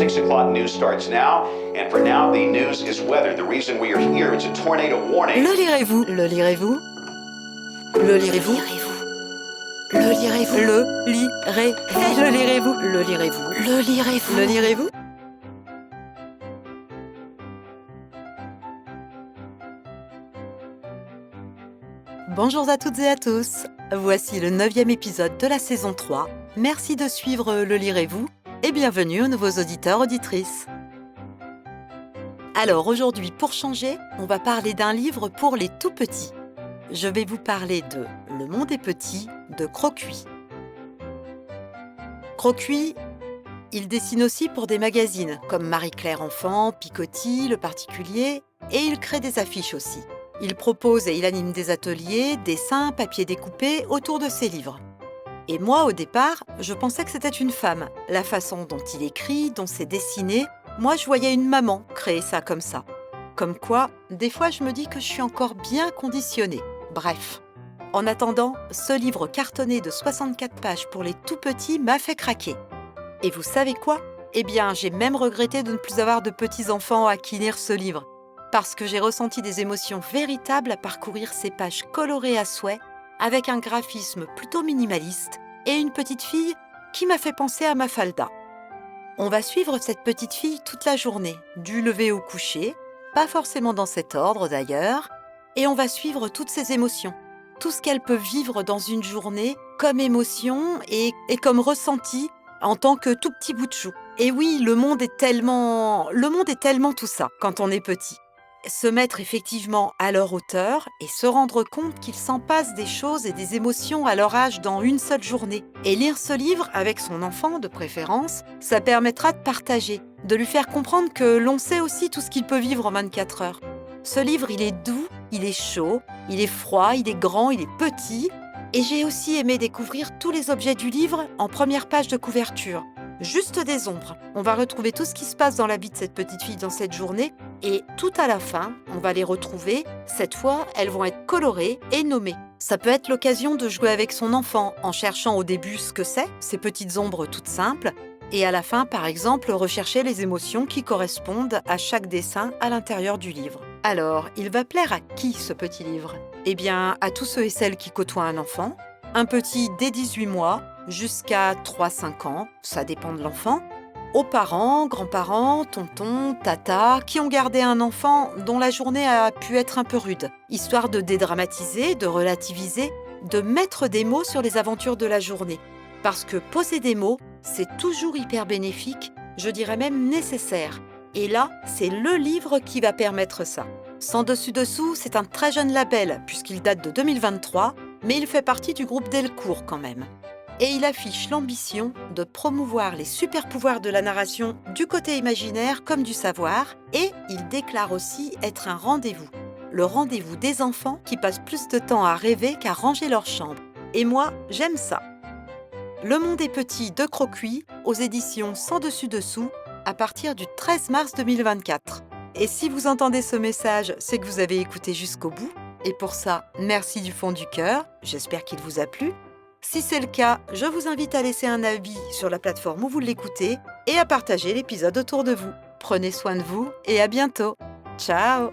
6 o'clock news starts now, and for now, the news is weather. The reason we are here, it's a tornado warning. Le lirez-vous? Le lirez-vous? Le lirez-vous? Le lirez-vous? Le lirez. Le lirez-vous? Le lirez-vous? Le lirez-vous? Le lirez-vous? Bonjour à toutes et à tous. Voici le 9e épisode de la saison 3. Merci de suivre Le lirez-vous et bienvenue aux nouveaux auditeurs, auditrices. Alors aujourd'hui, pour changer, on va parler d'un livre pour les tout petits. Je vais vous parler de Le monde est petit de Crocuit. Crocuit, il dessine aussi pour des magazines comme Marie-Claire Enfant, Picotti, Le Particulier, et il crée des affiches aussi. Il propose et il anime des ateliers, dessins, papier découpé autour de ses livres. Et moi, au départ, je pensais que c'était une femme. La façon dont il écrit, dont c'est dessiné, moi je voyais une maman créer ça comme ça. Comme quoi, des fois je me dis que je suis encore bien conditionnée. Bref. En attendant, ce livre cartonné de 64 pages pour les tout petits m'a fait craquer. Et vous savez quoi ? Eh bien, j'ai même regretté de ne plus avoir de petits-enfants à qui lire ce livre. Parce que j'ai ressenti des émotions véritables à parcourir ces pages colorées à souhait, avec un graphisme plutôt minimaliste et une petite fille qui m'a fait penser à Mafalda. On va suivre cette petite fille toute la journée, du lever au coucher, pas forcément dans cet ordre d'ailleurs, et on va suivre toutes ses émotions, tout ce qu'elle peut vivre dans une journée comme émotion et comme ressenti en tant que tout petit bout de chou. Et oui, le monde est tellement tout ça quand on est petit. Se mettre effectivement à leur hauteur et se rendre compte qu'il s'en passe des choses et des émotions à leur âge dans une seule journée. Et lire ce livre avec son enfant de préférence, ça permettra de partager, de lui faire comprendre que l'on sait aussi tout ce qu'il peut vivre en 24 heures. Ce livre, il est doux, il est chaud, il est froid, il est grand, il est petit. Et j'ai aussi aimé découvrir tous les objets du livre en première page de couverture. Juste des ombres. On va retrouver tout ce qui se passe dans la vie de cette petite fille dans cette journée et tout à la fin, on va les retrouver. Cette fois, elles vont être colorées et nommées. Ça peut être l'occasion de jouer avec son enfant en cherchant au début ce que c'est, ces petites ombres toutes simples, et à la fin, par exemple, rechercher les émotions qui correspondent à chaque dessin à l'intérieur du livre. Alors, il va plaire à qui ce petit livre ? Eh bien, à tous ceux et celles qui côtoient un enfant, un petit dès 18 mois, jusqu'à 3-5 ans, ça dépend de l'enfant, aux parents, grands-parents, tontons, tatas, qui ont gardé un enfant dont la journée a pu être un peu rude, histoire de dédramatiser, de relativiser, de mettre des mots sur les aventures de la journée. Parce que poser des mots, c'est toujours hyper bénéfique, je dirais même nécessaire. Et là, c'est le livre qui va permettre ça. Sans dessus-dessous, c'est un très jeune label, puisqu'il date de 2023, mais il fait partie du groupe Delcourt quand même. Et il affiche l'ambition de promouvoir les super-pouvoirs de la narration du côté imaginaire comme du savoir, et il déclare aussi être un rendez-vous. Le rendez-vous des enfants qui passent plus de temps à rêver qu'à ranger leur chambre. Et moi, j'aime ça. Le monde est petit de Crocuit, aux éditions Sans dessus-dessous, à partir du 13 mars 2024. Et si vous entendez ce message, c'est que vous avez écouté jusqu'au bout. Et pour ça, merci du fond du cœur, j'espère qu'il vous a plu. Si c'est le cas, je vous invite à laisser un avis sur la plateforme où vous l'écoutez et à partager l'épisode autour de vous. Prenez soin de vous et à bientôt. Ciao!